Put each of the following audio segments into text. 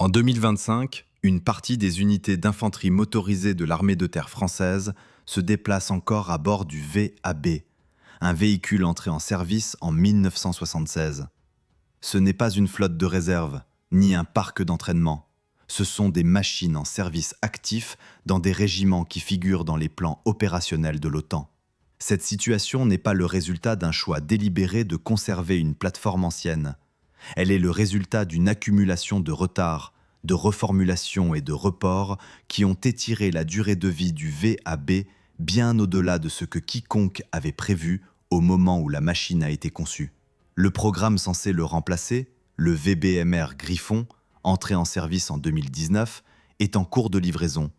En 2025, une partie des unités d'infanterie motorisée de l'armée de terre française se déplace encore à bord du VAB, un véhicule entré en service en 1976. Ce n'est pas une flotte de réserve, ni un parc d'entraînement. Ce sont des machines en service actif dans des régiments qui figurent dans les plans opérationnels de l'OTAN. Cette situation n'est pas le résultat d'un choix délibéré de conserver une plateforme ancienne. Elle est le résultat d'une accumulation de retards, de reformulations et de reports qui ont étiré la durée de vie du VAB bien au-delà de ce que quiconque avait prévu au moment où la machine a été conçue. Le programme censé le remplacer, le VBMR Griffon, entré en service en 2019, est en cours de livraison.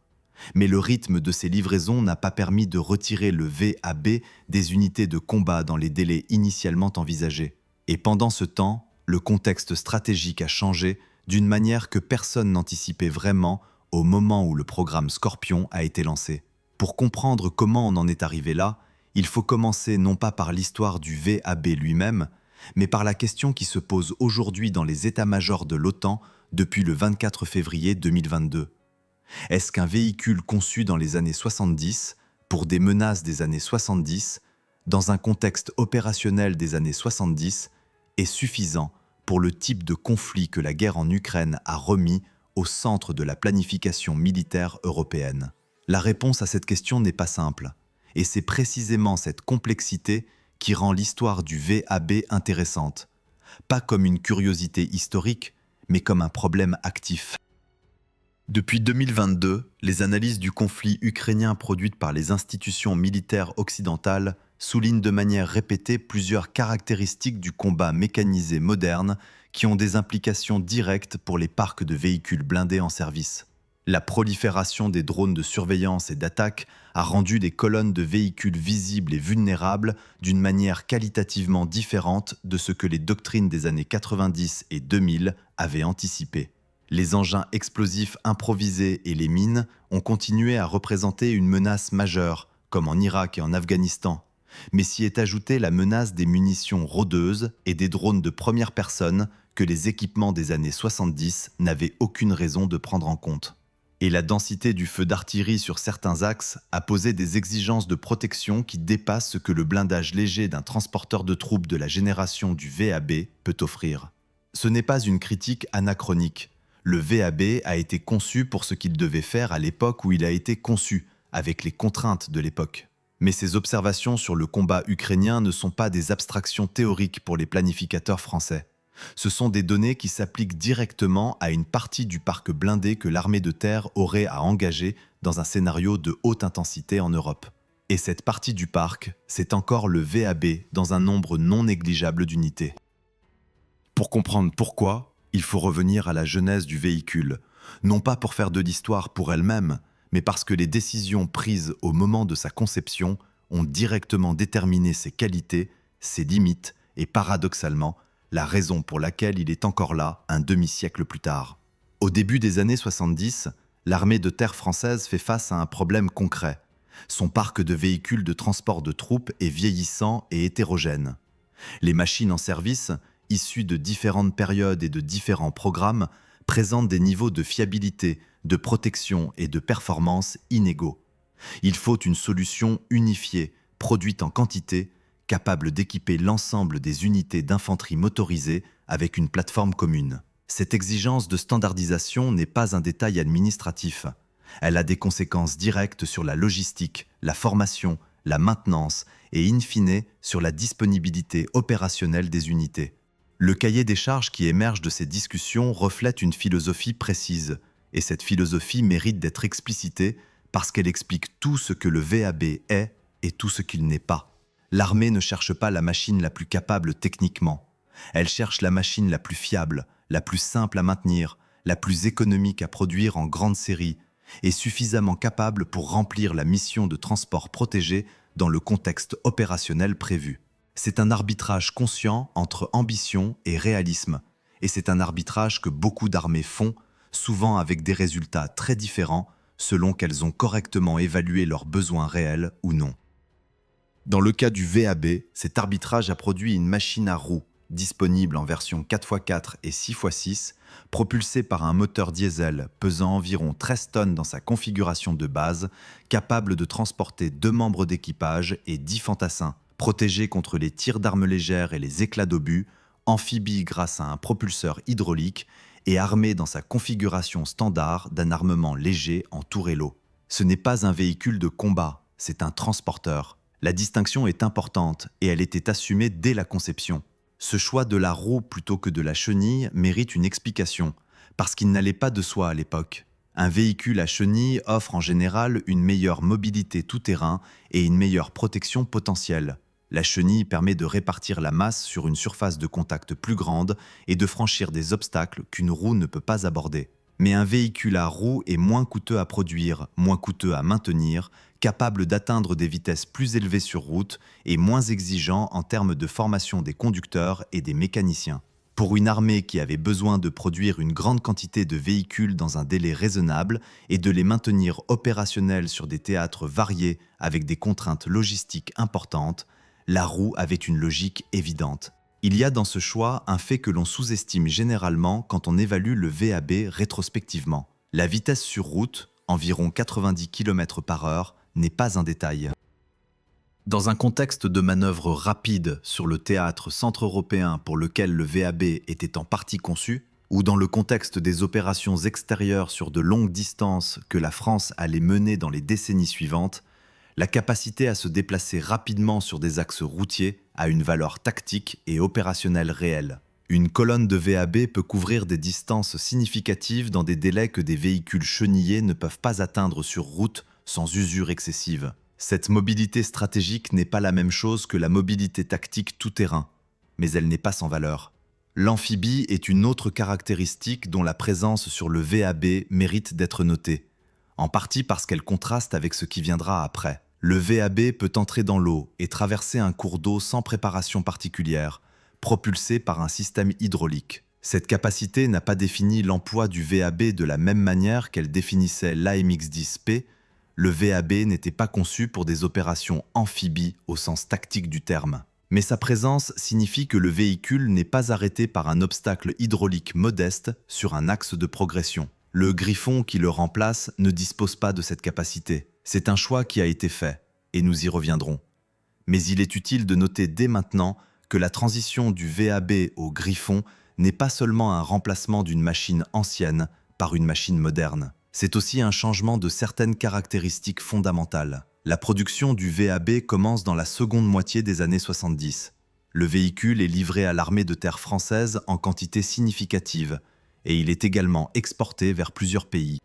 Mais le rythme de ces livraisons n'a pas permis de retirer le VAB des unités de combat dans les délais initialement envisagés. Et pendant ce temps, le contexte stratégique a changé d'une manière que personne n'anticipait vraiment au moment où le programme Scorpion a été lancé. Pour comprendre comment on en est arrivé là, il faut commencer non pas par l'histoire du VAB lui-même, mais par la question qui se pose aujourd'hui dans les états-majors de l'OTAN depuis le 24 février 2022. Est-ce qu'un véhicule conçu dans les années 70, pour des menaces des années 70, dans un contexte opérationnel des années 70, est suffisant pour le type de conflit que la guerre en Ukraine a remis au centre de la planification militaire européenne? La réponse à cette question n'est pas simple, et c'est précisément cette complexité qui rend l'histoire du VAB intéressante, pas comme une curiosité historique, mais comme un problème actif. Depuis 2022, les analyses du conflit ukrainien produites par les institutions militaires occidentales soulignent de manière répétée plusieurs caractéristiques du combat mécanisé moderne qui ont des implications directes pour les parcs de véhicules blindés en service. La prolifération des drones de surveillance et d'attaque a rendu les colonnes de véhicules visibles et vulnérables d'une manière qualitativement différente de ce que les doctrines des années 90 et 2000 avaient anticipé. Les engins explosifs improvisés et les mines ont continué à représenter une menace majeure, comme en Irak et en Afghanistan, mais s'y est ajoutée la menace des munitions rôdeuses et des drones de première personne que les équipements des années 70 n'avaient aucune raison de prendre en compte. Et la densité du feu d'artillerie sur certains axes a posé des exigences de protection qui dépassent ce que le blindage léger d'un transporteur de troupes de la génération du VAB peut offrir. Ce n'est pas une critique anachronique. Le VAB a été conçu pour ce qu'il devait faire à l'époque où il a été conçu, avec les contraintes de l'époque. Mais ces observations sur le combat ukrainien ne sont pas des abstractions théoriques pour les planificateurs français. Ce sont des données qui s'appliquent directement à une partie du parc blindé que l'armée de terre aurait à engager dans un scénario de haute intensité en Europe. Et cette partie du parc, c'est encore le VAB dans un nombre non négligeable d'unités. Pour comprendre pourquoi, il faut revenir à la genèse du véhicule, non pas pour faire de l'histoire pour elle-même, mais parce que les décisions prises au moment de sa conception ont directement déterminé ses qualités, ses limites et paradoxalement, la raison pour laquelle il est encore là un demi-siècle plus tard. Au début des années 70, l'armée de terre française fait face à un problème concret. Son parc de véhicules de transport de troupes est vieillissant et hétérogène. Les machines en service, issues de différentes périodes et de différents programmes, présentent des niveaux de fiabilité, de protection et de performance inégaux. Il faut une solution unifiée, produite en quantité, capable d'équiper l'ensemble des unités d'infanterie motorisée avec une plateforme commune. Cette exigence de standardisation n'est pas un détail administratif. Elle a des conséquences directes sur la logistique, la formation, la maintenance et in fine sur la disponibilité opérationnelle des unités. Le cahier des charges qui émerge de ces discussions reflète une philosophie précise, et cette philosophie mérite d'être explicitée parce qu'elle explique tout ce que le VAB est et tout ce qu'il n'est pas. L'armée ne cherche pas la machine la plus capable techniquement. Elle cherche la machine la plus fiable, la plus simple à maintenir, la plus économique à produire en grande série et suffisamment capable pour remplir la mission de transport protégé dans le contexte opérationnel prévu. C'est un arbitrage conscient entre ambition et réalisme, et c'est un arbitrage que beaucoup d'armées font, souvent avec des résultats très différents selon qu'elles ont correctement évalué leurs besoins réels ou non. Dans le cas du VAB, cet arbitrage a produit une machine à roues disponible en version 4x4 et 6x6, propulsé par un moteur diesel pesant environ 13 tonnes dans sa configuration de base, capable de transporter 2 membres d'équipage et 10 fantassins, protégé contre les tirs d'armes légères et les éclats d'obus, amphibie grâce à un propulseur hydraulique et armé dans sa configuration standard d'un armement léger en tourello. Ce n'est pas un véhicule de combat, c'est un transporteur. La distinction est importante et elle était assumée dès la conception. Ce choix de la roue plutôt que de la chenille mérite une explication, parce qu'il n'allait pas de soi à l'époque. Un véhicule à chenille offre en général une meilleure mobilité tout-terrain et une meilleure protection potentielle. La chenille permet de répartir la masse sur une surface de contact plus grande et de franchir des obstacles qu'une roue ne peut pas aborder. Mais un véhicule à roues est moins coûteux à produire, moins coûteux à maintenir, capable d'atteindre des vitesses plus élevées sur route et moins exigeant en termes de formation des conducteurs et des mécaniciens. Pour une armée qui avait besoin de produire une grande quantité de véhicules dans un délai raisonnable et de les maintenir opérationnels sur des théâtres variés avec des contraintes logistiques importantes, la roue avait une logique évidente. Il y a dans ce choix un fait que l'on sous-estime généralement quand on évalue le VAB rétrospectivement. La vitesse sur route, environ 90 km/h, n'est pas un détail. Dans un contexte de manœuvre rapide sur le théâtre centre-européen pour lequel le VAB était en partie conçu, ou dans le contexte des opérations extérieures sur de longues distances que la France allait mener dans les décennies suivantes, la capacité à se déplacer rapidement sur des axes routiers a une valeur tactique et opérationnelle réelle. Une colonne de VAB peut couvrir des distances significatives dans des délais que des véhicules chenillés ne peuvent pas atteindre sur route sans usure excessive. Cette mobilité stratégique n'est pas la même chose que la mobilité tactique tout-terrain, mais elle n'est pas sans valeur. L'amphibie est une autre caractéristique dont la présence sur le VAB mérite d'être notée, en partie parce qu'elle contraste avec ce qui viendra après. Le VAB peut entrer dans l'eau et traverser un cours d'eau sans préparation particulière, propulsé par un système hydraulique. Cette capacité n'a pas défini l'emploi du VAB de la même manière qu'elle définissait l'AMX-10P. Le VAB n'était pas conçu pour des opérations amphibies au sens tactique du terme. Mais sa présence signifie que le véhicule n'est pas arrêté par un obstacle hydraulique modeste sur un axe de progression. Le Griffon qui le remplace ne dispose pas de cette capacité. C'est un choix qui a été fait, et nous y reviendrons. Mais il est utile de noter dès maintenant que la transition du VAB au Griffon n'est pas seulement un remplacement d'une machine ancienne par une machine moderne. C'est aussi un changement de certaines caractéristiques fondamentales. La production du VAB commence dans la seconde moitié des années 70. Le véhicule est livré à l'armée de terre française en quantité significative, et il est également exporté vers plusieurs pays.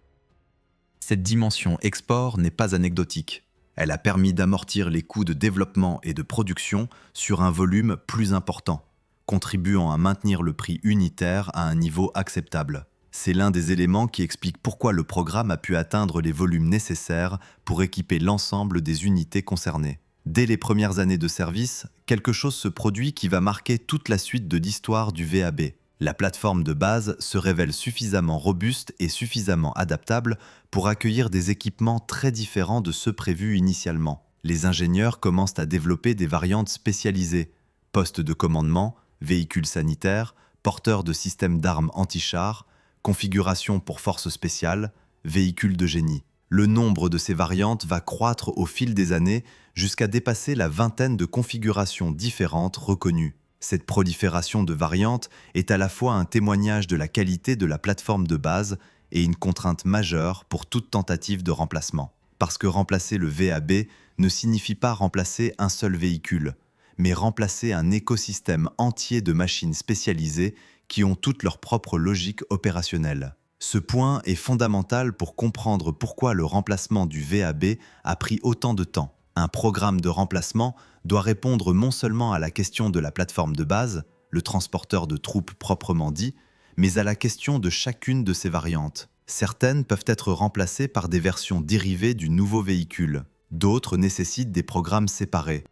Cette dimension export n'est pas anecdotique. Elle a permis d'amortir les coûts de développement et de production sur un volume plus important, contribuant à maintenir le prix unitaire à un niveau acceptable. C'est l'un des éléments qui explique pourquoi le programme a pu atteindre les volumes nécessaires pour équiper l'ensemble des unités concernées. Dès les premières années de service, quelque chose se produit qui va marquer toute la suite de l'histoire du VAB. La plateforme de base se révèle suffisamment robuste et suffisamment adaptable pour accueillir des équipements très différents de ceux prévus initialement. Les ingénieurs commencent à développer des variantes spécialisées, postes de commandement, véhicules sanitaires, porteurs de systèmes d'armes anti-chars, configuration pour forces spéciales, véhicules de génie. Le nombre de ces variantes va croître au fil des années jusqu'à dépasser la vingtaine de configurations différentes reconnues. Cette prolifération de variantes est à la fois un témoignage de la qualité de la plateforme de base et une contrainte majeure pour toute tentative de remplacement. Parce que remplacer le VAB ne signifie pas remplacer un seul véhicule, mais remplacer un écosystème entier de machines spécialisées qui ont toutes leur propre logique opérationnelle. Ce point est fondamental pour comprendre pourquoi le remplacement du VAB a pris autant de temps. Un programme de remplacement doit répondre non seulement à la question de la plateforme de base, le transporteur de troupes proprement dit, mais à la question de chacune de ces variantes. Certaines peuvent être remplacées par des versions dérivées du nouveau véhicule. D'autres nécessitent des programmes séparés.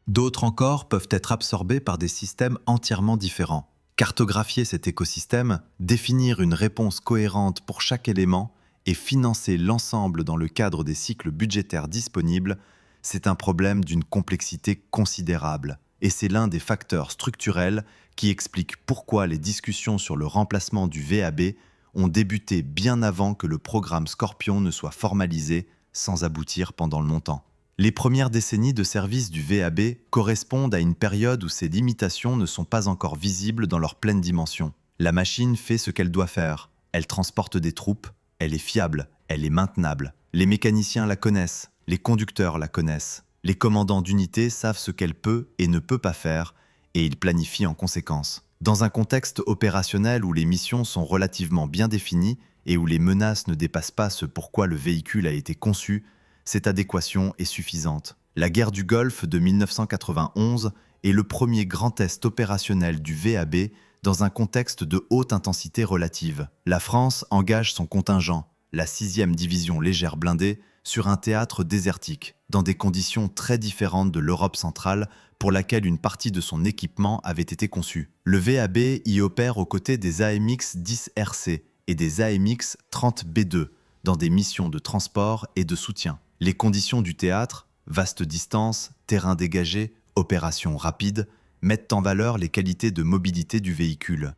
D'autres encore peuvent être absorbées par des systèmes entièrement différents. Cartographier cet écosystème, définir une réponse cohérente pour chaque élément et financer l'ensemble dans le cadre des cycles budgétaires disponibles, c'est un problème d'une complexité considérable. Et c'est l'un des facteurs structurels qui explique pourquoi les discussions sur le remplacement du VAB ont débuté bien avant que le programme Scorpion ne soit formalisé, sans aboutir pendant longtemps. Les premières décennies de service du VAB correspondent à une période où ces limitations ne sont pas encore visibles dans leur pleine dimension. La machine fait ce qu'elle doit faire. Elle transporte des troupes, elle est fiable, elle est maintenable. Les mécaniciens la connaissent, les conducteurs la connaissent. Les commandants d'unités savent ce qu'elle peut et ne peut pas faire, et ils planifient en conséquence. Dans un contexte opérationnel où les missions sont relativement bien définies et où les menaces ne dépassent pas ce pourquoi le véhicule a été conçu, cette adéquation est suffisante. La guerre du Golfe de 1991 est le premier grand test opérationnel du VAB dans un contexte de haute intensité relative. La France engage son contingent, la 6e division légère blindée, sur un théâtre désertique, dans des conditions très différentes de l'Europe centrale pour laquelle une partie de son équipement avait été conçue. Le VAB y opère aux côtés des AMX-10RC et des AMX-30B2 dans des missions de transport et de soutien. Les conditions du théâtre, vaste distance, terrain dégagé, opérations rapides, mettent en valeur les qualités de mobilité du véhicule.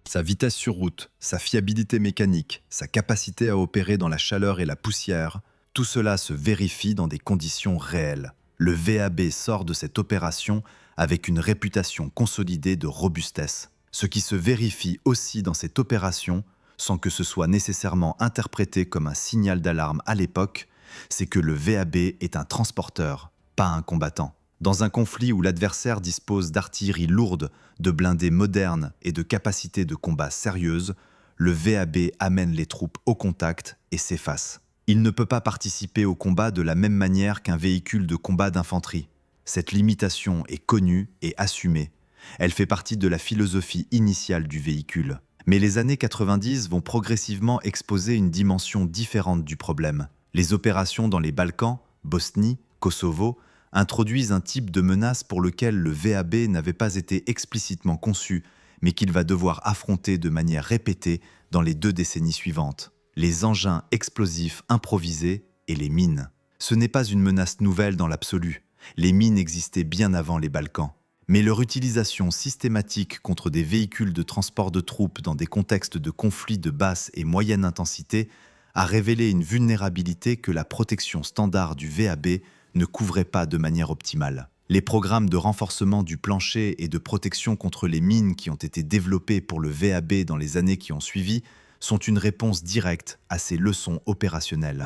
Sa vitesse sur route, sa fiabilité mécanique, sa capacité à opérer dans la chaleur et la poussière, tout cela se vérifie dans des conditions réelles. Le VAB sort de cette opération avec une réputation consolidée de robustesse. Ce qui se vérifie aussi dans cette opération, sans que ce soit nécessairement interprété comme un signal d'alarme à l'époque, c'est que le VAB est un transporteur, pas un combattant. Dans un conflit où l'adversaire dispose d'artillerie lourde, de blindés modernes et de capacités de combat sérieuses, le VAB amène les troupes au contact et s'efface. Il ne peut pas participer au combat de la même manière qu'un véhicule de combat d'infanterie. Cette limitation est connue et assumée. Elle fait partie de la philosophie initiale du véhicule. Mais les années 90 vont progressivement exposer une dimension différente du problème. Les opérations dans les Balkans, Bosnie, Kosovo, introduisent un type de menace pour lequel le VAB n'avait pas été explicitement conçu, mais qu'il va devoir affronter de manière répétée dans les 2 décennies suivantes. Les engins explosifs improvisés et les mines. Ce n'est pas une menace nouvelle dans l'absolu. Les mines existaient bien avant les Balkans. Mais leur utilisation systématique contre des véhicules de transport de troupes dans des contextes de conflits de basse et moyenne intensité a révélé une vulnérabilité que la protection standard du VAB ne couvrait pas de manière optimale. Les programmes de renforcement du plancher et de protection contre les mines qui ont été développés pour le VAB dans les années qui ont suivi sont une réponse directe à ces leçons opérationnelles.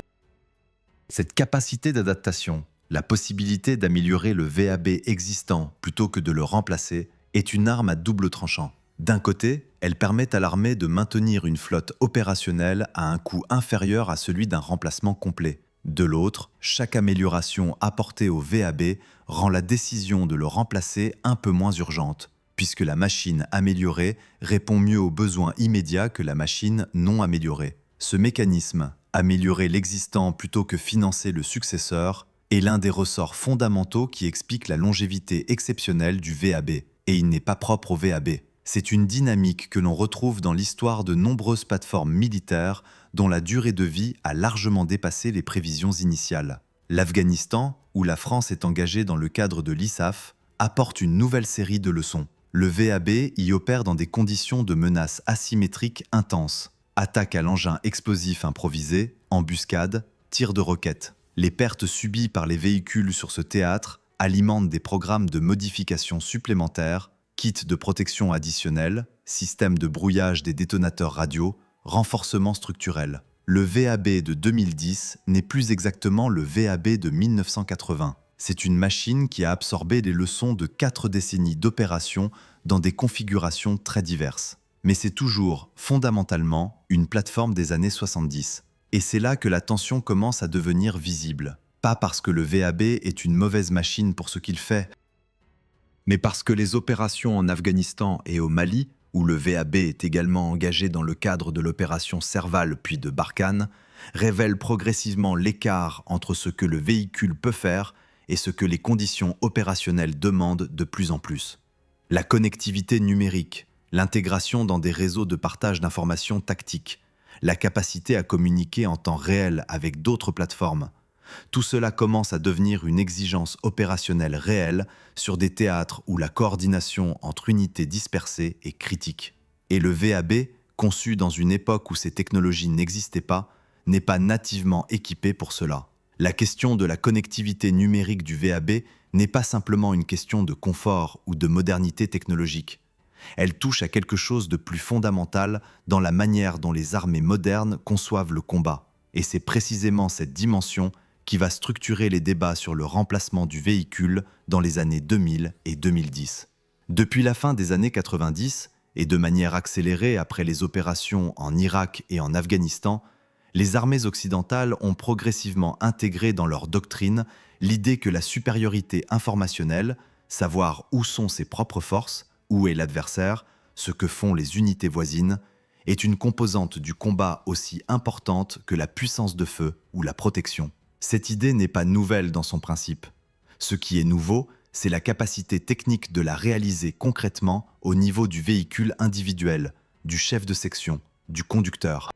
Cette capacité d'adaptation, la possibilité d'améliorer le VAB existant plutôt que de le remplacer, est une arme à double tranchant. D'un côté, elle permet à l'armée de maintenir une flotte opérationnelle à un coût inférieur à celui d'un remplacement complet. De l'autre, chaque amélioration apportée au VAB rend la décision de le remplacer un peu moins urgente, puisque la machine améliorée répond mieux aux besoins immédiats que la machine non améliorée. Ce mécanisme, améliorer l'existant plutôt que financer le successeur, est l'un des ressorts fondamentaux qui explique la longévité exceptionnelle du VAB. Et il n'est pas propre au VAB. C'est une dynamique que l'on retrouve dans l'histoire de nombreuses plateformes militaires dont la durée de vie a largement dépassé les prévisions initiales. L'Afghanistan, où la France est engagée dans le cadre de l'ISAF, apporte une nouvelle série de leçons. Le VAB y opère dans des conditions de menaces asymétriques intenses. Attaque à l'engin explosif improvisé, embuscade, tir de roquettes. Les pertes subies par les véhicules sur ce théâtre alimentent des programmes de modification supplémentaires, kits de protection additionnels, systèmes de brouillage des détonateurs radio, renforcement structurel. Le VAB de 2010 n'est plus exactement le VAB de 1980. C'est une machine qui a absorbé les leçons de 4 décennies d'opérations dans des configurations très diverses. Mais c'est toujours, fondamentalement, une plateforme des années 70. Et c'est là que la tension commence à devenir visible. Pas parce que le VAB est une mauvaise machine pour ce qu'il fait, mais parce que les opérations en Afghanistan et au Mali, où le VAB est également engagé dans le cadre de l'opération Serval puis de Barkhane, révèlent progressivement l'écart entre ce que le véhicule peut faire et ce que les conditions opérationnelles demandent de plus en plus. La connectivité numérique, l'intégration dans des réseaux de partage d'informations tactiques, la capacité à communiquer en temps réel avec d'autres plateformes, Tout cela commence à devenir une exigence opérationnelle réelle sur des théâtres où la coordination entre unités dispersées est critique. Et le VAB, conçu dans une époque où ces technologies n'existaient pas, n'est pas nativement équipé pour cela. La question de la connectivité numérique du VAB n'est pas simplement une question de confort ou de modernité technologique. Elle touche à quelque chose de plus fondamental dans la manière dont les armées modernes conçoivent le combat. Et c'est précisément cette dimension qui va structurer les débats sur le remplacement du véhicule dans les années 2000 et 2010. Depuis la fin des années 90, et de manière accélérée après les opérations en Irak et en Afghanistan, les armées occidentales ont progressivement intégré dans leur doctrine l'idée que la supériorité informationnelle, savoir où sont ses propres forces, où est l'adversaire, ce que font les unités voisines, est une composante du combat aussi importante que la puissance de feu ou la protection. Cette idée n'est pas nouvelle dans son principe. Ce qui est nouveau, c'est la capacité technique de la réaliser concrètement au niveau du véhicule individuel, du chef de section, du conducteur.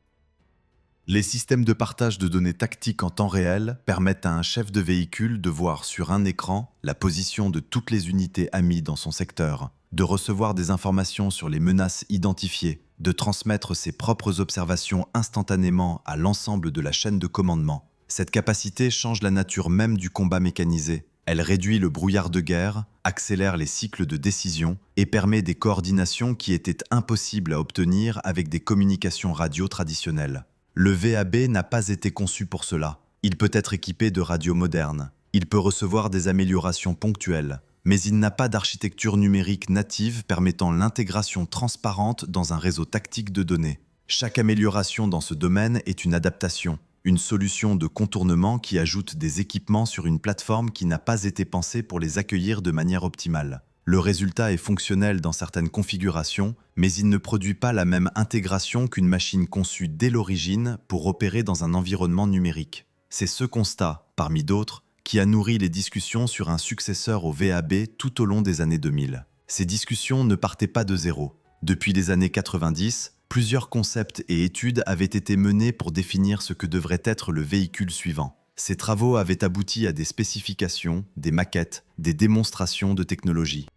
Les systèmes de partage de données tactiques en temps réel permettent à un chef de véhicule de voir sur un écran la position de toutes les unités amies dans son secteur, de recevoir des informations sur les menaces identifiées, de transmettre ses propres observations instantanément à l'ensemble de la chaîne de commandement. Cette capacité change la nature même du combat mécanisé. Elle réduit le brouillard de guerre, accélère les cycles de décision et permet des coordinations qui étaient impossibles à obtenir avec des communications radio traditionnelles. Le VAB n'a pas été conçu pour cela. Il peut être équipé de radios modernes. Il peut recevoir des améliorations ponctuelles. Mais il n'a pas d'architecture numérique native permettant l'intégration transparente dans un réseau tactique de données. Chaque amélioration dans ce domaine est une adaptation, une solution de contournement qui ajoute des équipements sur une plateforme qui n'a pas été pensée pour les accueillir de manière optimale. Le résultat est fonctionnel dans certaines configurations, mais il ne produit pas la même intégration qu'une machine conçue dès l'origine pour opérer dans un environnement numérique. C'est ce constat, parmi d'autres, qui a nourri les discussions sur un successeur au VAB tout au long des années 2000. Ces discussions ne partaient pas de zéro. Depuis les années 90, plusieurs concepts et études avaient été menés pour définir ce que devrait être le véhicule suivant. Ces travaux avaient abouti à des spécifications, des maquettes, des démonstrations de technologie.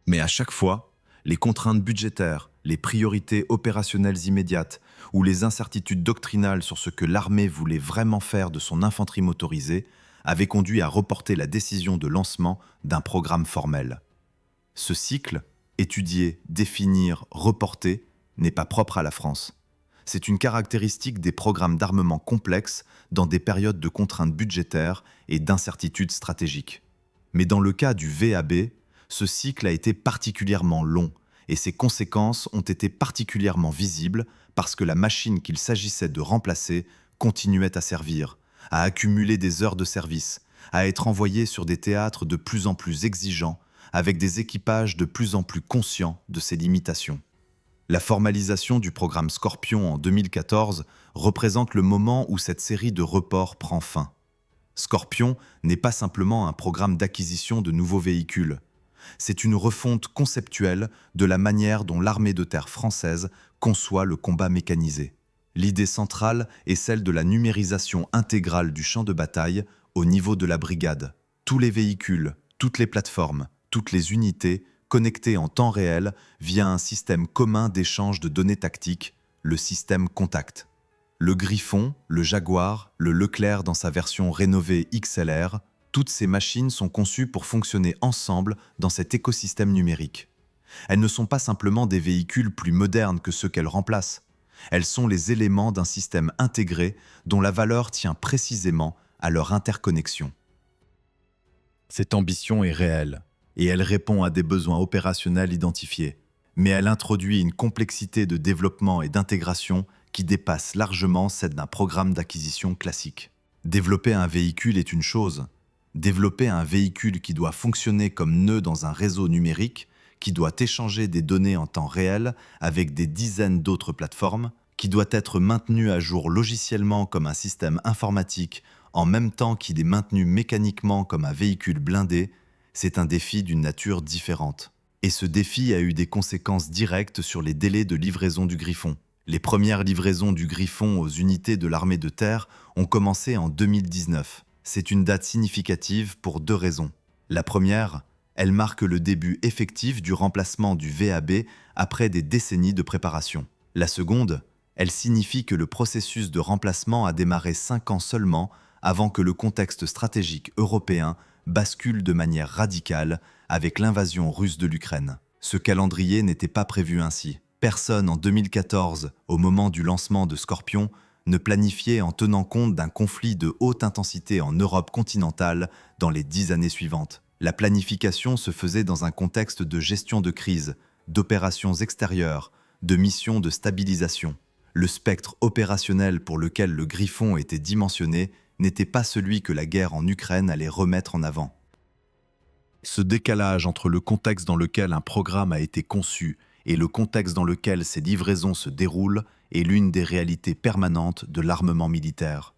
Mais à chaque fois, les contraintes budgétaires, les priorités opérationnelles immédiates ou les incertitudes doctrinales sur ce que l'armée voulait vraiment faire de son infanterie motorisée avaient conduit à reporter la décision de lancement d'un programme formel. Ce cycle, étudier, définir, reporter, n'est pas propre à la France. C'est une caractéristique des programmes d'armement complexes dans des périodes de contraintes budgétaires et d'incertitudes stratégiques. Mais dans le cas du VAB, ce cycle a été particulièrement long et ses conséquences ont été particulièrement visibles parce que la machine qu'il s'agissait de remplacer continuait à servir, à accumuler des heures de service, à être envoyée sur des théâtres de plus en plus exigeants, avec des équipages de plus en plus conscients de ses limitations. La formalisation du programme Scorpion en 2014 représente le moment où cette série de reports prend fin. Scorpion n'est pas simplement un programme d'acquisition de nouveaux véhicules. C'est une refonte conceptuelle de la manière dont l'armée de terre française conçoit le combat mécanisé. L'idée centrale est celle de la numérisation intégrale du champ de bataille au niveau de la brigade. Tous les véhicules, toutes les plateformes, toutes les unités connectés en temps réel via un système commun d'échange de données tactiques, le système Contact. Le Griffon, le Jaguar, le Leclerc dans sa version rénovée XLR, toutes ces machines sont conçues pour fonctionner ensemble dans cet écosystème numérique. Elles ne sont pas simplement des véhicules plus modernes que ceux qu'elles remplacent. Elles sont les éléments d'un système intégré dont la valeur tient précisément à leur interconnexion. Cette ambition est réelle, et elle répond à des besoins opérationnels identifiés. Mais elle introduit une complexité de développement et d'intégration qui dépasse largement celle d'un programme d'acquisition classique. Développer un véhicule est une chose. Développer un véhicule qui doit fonctionner comme nœud dans un réseau numérique, qui doit échanger des données en temps réel avec des dizaines d'autres plateformes, qui doit être maintenu à jour logiciellement comme un système informatique en même temps qu'il est maintenu mécaniquement comme un véhicule blindé, c'est un défi d'une nature différente. Et ce défi a eu des conséquences directes sur les délais de livraison du Griffon. Les premières livraisons du Griffon aux unités de l'armée de terre ont commencé en 2019. C'est une date significative pour 2 raisons. La première, elle marque le début effectif du remplacement du VAB après des décennies de préparation. La seconde, elle signifie que le processus de remplacement a démarré 5 ans seulement avant que le contexte stratégique européen bascule de manière radicale avec l'invasion russe de l'Ukraine. Ce calendrier n'était pas prévu ainsi. Personne en 2014, au moment du lancement de Scorpion, ne planifiait en tenant compte d'un conflit de haute intensité en Europe continentale dans les 10 années suivantes. La planification se faisait dans un contexte de gestion de crise, d'opérations extérieures, de missions de stabilisation. Le spectre opérationnel pour lequel le Griffon était dimensionné n'était pas celui que la guerre en Ukraine allait remettre en avant. Ce décalage entre le contexte dans lequel un programme a été conçu et le contexte dans lequel ces livraisons se déroulent est l'une des réalités permanentes de l'armement militaire.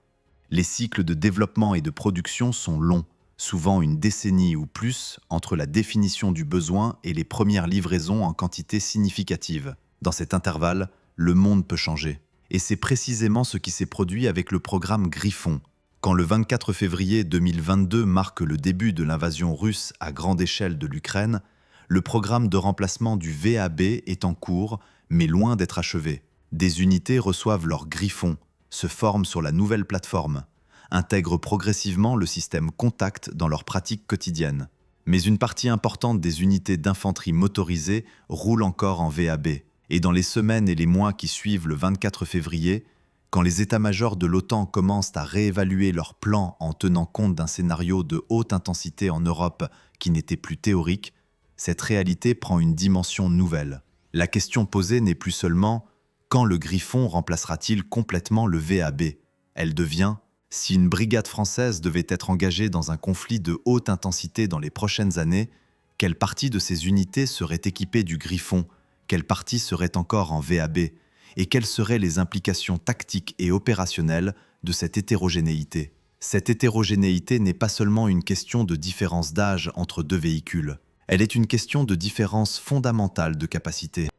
Les cycles de développement et de production sont longs, souvent une décennie ou plus entre la définition du besoin et les premières livraisons en quantité significative. Dans cet intervalle, le monde peut changer. Et c'est précisément ce qui s'est produit avec le programme Griffon. Quand le 24 février 2022 marque le début de l'invasion russe à grande échelle de l'Ukraine, le programme de remplacement du VAB est en cours, mais loin d'être achevé. Des unités reçoivent leur Griffon, se forment sur la nouvelle plateforme, intègrent progressivement le système Contact dans leur pratique quotidienne. Mais une partie importante des unités d'infanterie motorisée roule encore en VAB. Et dans les semaines et les mois qui suivent le 24 février, quand les états-majors de l'OTAN commencent à réévaluer leurs plans en tenant compte d'un scénario de haute intensité en Europe qui n'était plus théorique, cette réalité prend une dimension nouvelle. La question posée n'est plus seulement « quand le Griffon remplacera-t-il complètement le VAB ?» Elle devient « si une brigade française devait être engagée dans un conflit de haute intensité dans les prochaines années, quelle partie de ces unités serait équipée du Griffon ? Quelle partie serait encore en VAB ? Et quelles seraient les implications tactiques et opérationnelles de cette hétérogénéité ? Cette hétérogénéité n'est pas seulement une question de différence d'âge entre 2 véhicules. Elle est une question de différence fondamentale de capacité.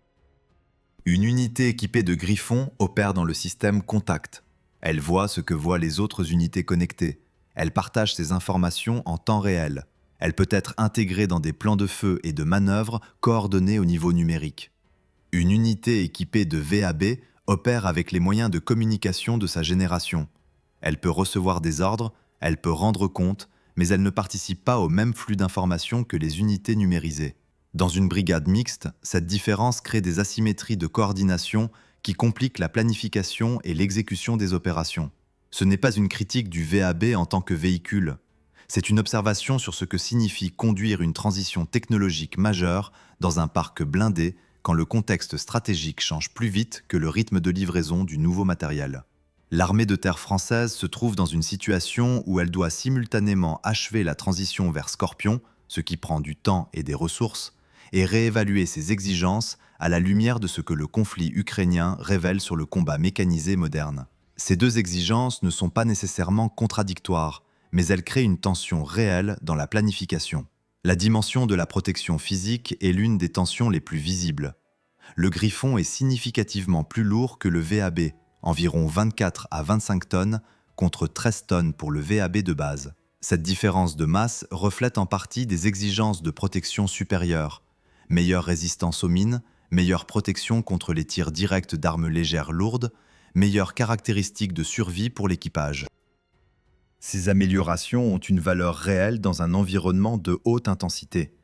Une unité équipée de Griffon opère dans le système Contact. Elle voit ce que voient les autres unités connectées. Elle partage ces informations en temps réel. Elle peut être intégrée dans des plans de feu et de manœuvre coordonnés au niveau numérique. Une unité équipée de VAB opère avec les moyens de communication de sa génération. Elle peut recevoir des ordres, elle peut rendre compte, mais elle ne participe pas au même flux d'informations que les unités numérisées. Dans une brigade mixte, cette différence crée des asymétries de coordination qui compliquent la planification et l'exécution des opérations. Ce n'est pas une critique du VAB en tant que véhicule. C'est une observation sur ce que signifie conduire une transition technologique majeure dans un parc blindé quand le contexte stratégique change plus vite que le rythme de livraison du nouveau matériel. L'armée de terre française se trouve dans une situation où elle doit simultanément achever la transition vers Scorpion, ce qui prend du temps et des ressources, et réévaluer ses exigences à la lumière de ce que le conflit ukrainien révèle sur le combat mécanisé moderne. Ces 2 exigences ne sont pas nécessairement contradictoires, mais elles créent une tension réelle dans la planification. La dimension de la protection physique est l'une des tensions les plus visibles. Le Griffon est significativement plus lourd que le VAB, environ 24 à 25 tonnes contre 13 tonnes pour le VAB de base. Cette différence de masse reflète en partie des exigences de protection supérieures, meilleure résistance aux mines, meilleure protection contre les tirs directs d'armes légères lourdes, meilleures caractéristiques de survie pour l'équipage. Ces améliorations ont une valeur réelle dans un environnement de haute intensité.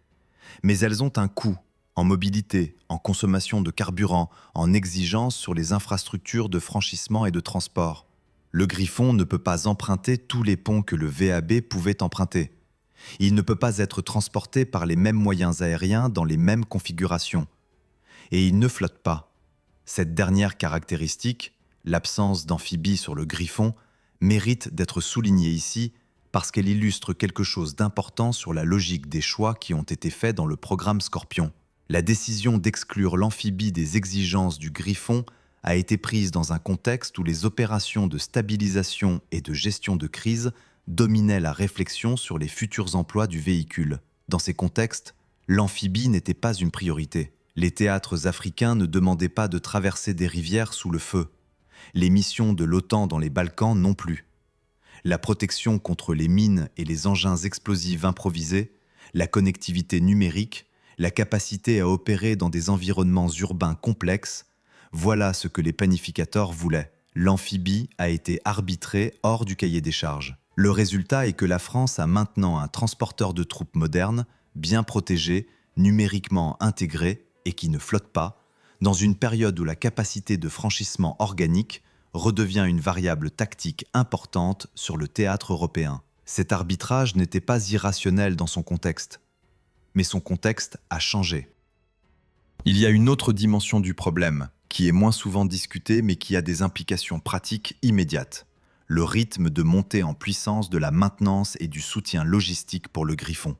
Mais elles ont un coût, en mobilité, en consommation de carburant, en exigence sur les infrastructures de franchissement et de transport. Le Griffon ne peut pas emprunter tous les ponts que le VAB pouvait emprunter. Il ne peut pas être transporté par les mêmes moyens aériens dans les mêmes configurations. Et il ne flotte pas. Cette dernière caractéristique, l'absence d'amphibies sur le Griffon, mérite d'être soulignée ici parce qu'elle illustre quelque chose d'important sur la logique des choix qui ont été faits dans le programme Scorpion. La décision d'exclure l'amphibie des exigences du Griffon a été prise dans un contexte où les opérations de stabilisation et de gestion de crise dominaient la réflexion sur les futurs emplois du véhicule. Dans ces contextes, l'amphibie n'était pas une priorité. Les théâtres africains ne demandaient pas de traverser des rivières sous le feu. Les missions de l'OTAN dans les Balkans non plus. La protection contre les mines et les engins explosifs improvisés, la connectivité numérique, la capacité à opérer dans des environnements urbains complexes, voilà ce que les planificateurs voulaient. L'amphibie a été arbitrée hors du cahier des charges. Le résultat est que la France a maintenant un transporteur de troupes moderne, bien protégé, numériquement intégré et qui ne flotte pas, dans une période où la capacité de franchissement organique redevient une variable tactique importante sur le théâtre européen. Cet arbitrage n'était pas irrationnel dans son contexte, mais son contexte a changé. Il y a une autre dimension du problème, qui est moins souvent discutée mais qui a des implications pratiques immédiates. Le rythme de montée en puissance de la maintenance et du soutien logistique pour le Griffon.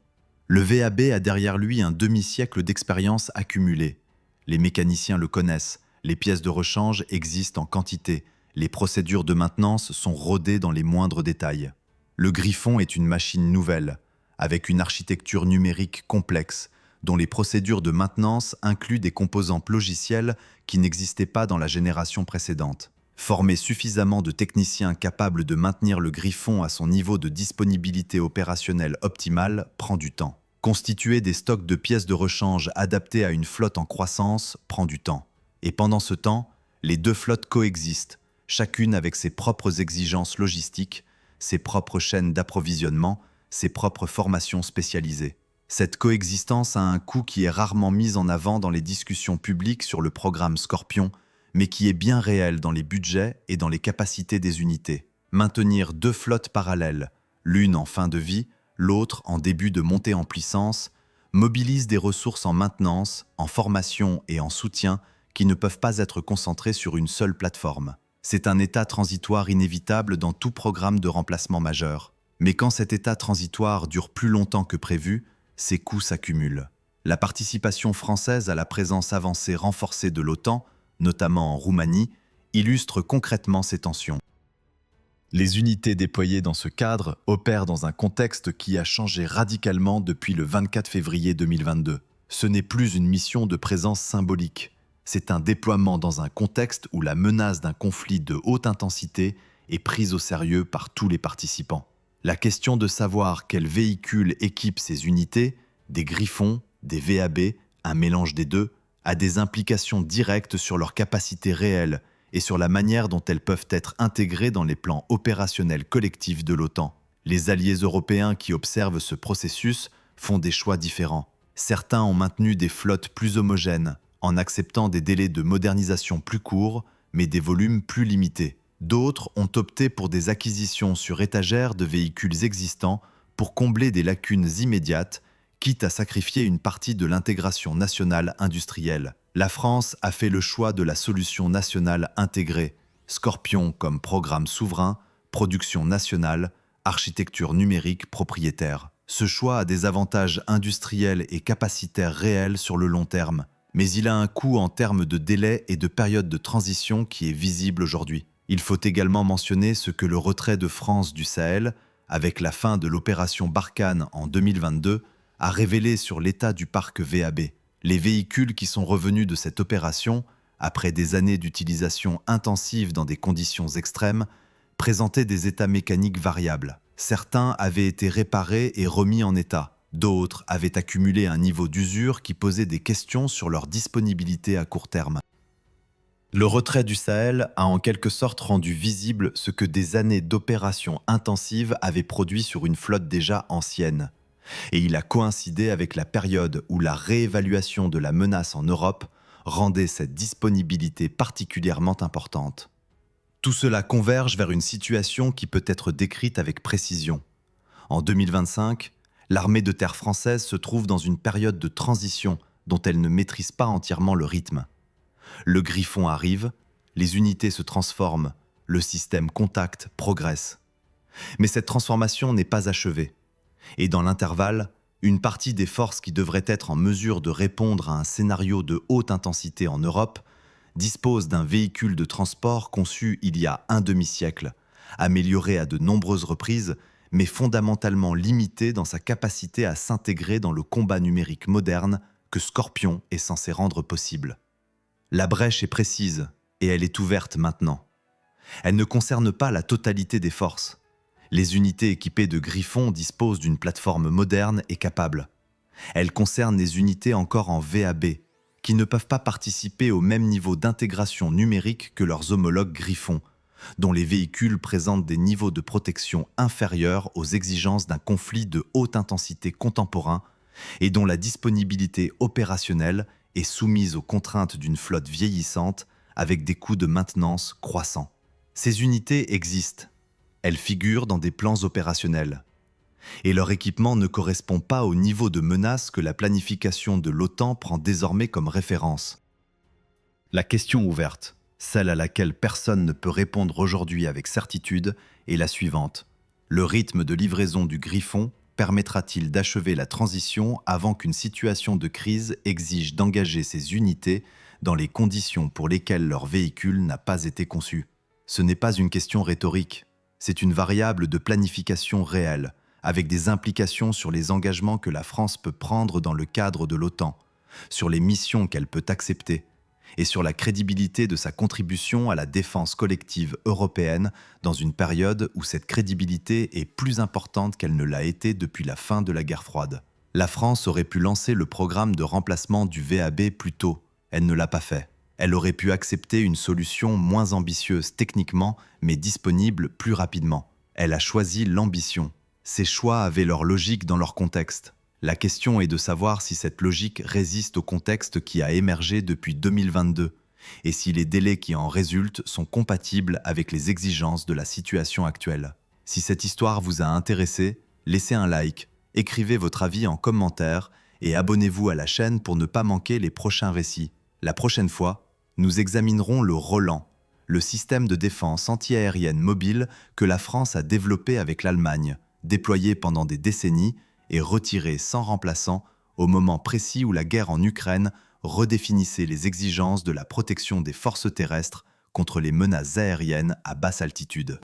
Le VAB a derrière lui un demi-siècle d'expérience accumulée. Les mécaniciens le connaissent, les pièces de rechange existent en quantité, les procédures de maintenance sont rodées dans les moindres détails. Le Griffon est une machine nouvelle, avec une architecture numérique complexe, dont les procédures de maintenance incluent des composants logiciels qui n'existaient pas dans la génération précédente. Former suffisamment de techniciens capables de maintenir le Griffon à son niveau de disponibilité opérationnelle optimale prend du temps. Constituer des stocks de pièces de rechange adaptés à une flotte en croissance prend du temps. Et pendant ce temps, les deux flottes coexistent, chacune avec ses propres exigences logistiques, ses propres chaînes d'approvisionnement, ses propres formations spécialisées. Cette coexistence a un coût qui est rarement mis en avant dans les discussions publiques sur le programme Scorpion, mais qui est bien réel dans les budgets et dans les capacités des unités. Maintenir deux flottes parallèles, l'une en fin de vie, l'autre en début de montée en puissance, mobilise des ressources en maintenance, en formation et en soutien qui ne peuvent pas être concentrées sur une seule plateforme. C'est un état transitoire inévitable dans tout programme de remplacement majeur. Mais quand cet état transitoire dure plus longtemps que prévu, ces coûts s'accumulent. La participation française à la présence avancée renforcée de l'OTAN, notamment en Roumanie, illustre concrètement ces tensions. Les unités déployées dans ce cadre opèrent dans un contexte qui a changé radicalement depuis le 24 février 2022. Ce n'est plus une mission de présence symbolique. C'est un déploiement dans un contexte où la menace d'un conflit de haute intensité est prise au sérieux par tous les participants. La question de savoir quels véhicules équipent ces unités, des Griffons, des VAB, un mélange des deux, a des implications directes sur leur capacité réelle et sur la manière dont elles peuvent être intégrées dans les plans opérationnels collectifs de l'OTAN. Les alliés européens qui observent ce processus font des choix différents. Certains ont maintenu des flottes plus homogènes, en acceptant des délais de modernisation plus courts, mais des volumes plus limités. D'autres ont opté pour des acquisitions sur étagère de véhicules existants pour combler des lacunes immédiates, quitte à sacrifier une partie de l'intégration nationale industrielle. La France a fait le choix de la solution nationale intégrée, Scorpion comme programme souverain, production nationale, architecture numérique propriétaire. Ce choix a des avantages industriels et capacitaires réels sur le long terme, mais il a un coût en termes de délai et de période de transition qui est visible aujourd'hui. Il faut également mentionner ce que le retrait de France du Sahel, avec la fin de l'opération Barkhane en 2022, a révélé sur l'état du parc VAB. Les véhicules qui sont revenus de cette opération, après des années d'utilisation intensive dans des conditions extrêmes, présentaient des états mécaniques variables. Certains avaient été réparés et remis en état. D'autres avaient accumulé un niveau d'usure qui posait des questions sur leur disponibilité à court terme. Le retrait du Sahel a en quelque sorte rendu visible ce que des années d'opérations intensives avaient produit sur une flotte déjà ancienne. Et il a coïncidé avec la période où la réévaluation de la menace en Europe rendait cette disponibilité particulièrement importante. Tout cela converge vers une situation qui peut être décrite avec précision. En 2025, l'armée de terre française se trouve dans une période de transition dont elle ne maîtrise pas entièrement le rythme. Le Griffon arrive, les unités se transforment, le système contact progresse. Mais cette transformation n'est pas achevée. Et dans l'intervalle, une partie des forces qui devraient être en mesure de répondre à un scénario de haute intensité en Europe dispose d'un véhicule de transport conçu il y a un demi-siècle, amélioré à de nombreuses reprises, mais fondamentalement limité dans sa capacité à s'intégrer dans le combat numérique moderne que Scorpion est censé rendre possible. La brèche est précise et elle est ouverte maintenant. Elle ne concerne pas la totalité des forces. Les unités équipées de Griffon disposent d'une plateforme moderne et capable. Elle concerne les unités encore en VAB, qui ne peuvent pas participer au même niveau d'intégration numérique que leurs homologues Griffon, dont les véhicules présentent des niveaux de protection inférieurs aux exigences d'un conflit de haute intensité contemporain et dont la disponibilité opérationnelle est soumise aux contraintes d'une flotte vieillissante avec des coûts de maintenance croissants. Ces unités existent. Elles figurent dans des plans opérationnels. Et leur équipement ne correspond pas au niveau de menace que la planification de l'OTAN prend désormais comme référence. La question ouverte, celle à laquelle personne ne peut répondre aujourd'hui avec certitude, est la suivante. Le rythme de livraison du Griffon permettra-t-il d'achever la transition avant qu'une situation de crise exige d'engager ces unités dans les conditions pour lesquelles leur véhicule n'a pas été conçu? Ce n'est pas une question rhétorique, c'est une variable de planification réelle, avec des implications sur les engagements que la France peut prendre dans le cadre de l'OTAN, sur les missions qu'elle peut accepter, et sur la crédibilité de sa contribution à la défense collective européenne dans une période où cette crédibilité est plus importante qu'elle ne l'a été depuis la fin de la guerre froide. La France aurait pu lancer le programme de remplacement du VAB plus tôt, elle ne l'a pas fait. Elle aurait pu accepter une solution moins ambitieuse techniquement, mais disponible plus rapidement. Elle a choisi l'ambition. Ces choix avaient leur logique dans leur contexte. La question est de savoir si cette logique résiste au contexte qui a émergé depuis 2022 et si les délais qui en résultent sont compatibles avec les exigences de la situation actuelle. Si cette histoire vous a intéressé, laissez un like, écrivez votre avis en commentaire et abonnez-vous à la chaîne pour ne pas manquer les prochains récits. La prochaine fois, nous examinerons le Roland, le système de défense antiaérienne mobile que la France a développé avec l'Allemagne, déployé pendant des décennies et retiré sans remplaçant au moment précis où la guerre en Ukraine redéfinissait les exigences de la protection des forces terrestres contre les menaces aériennes à basse altitude.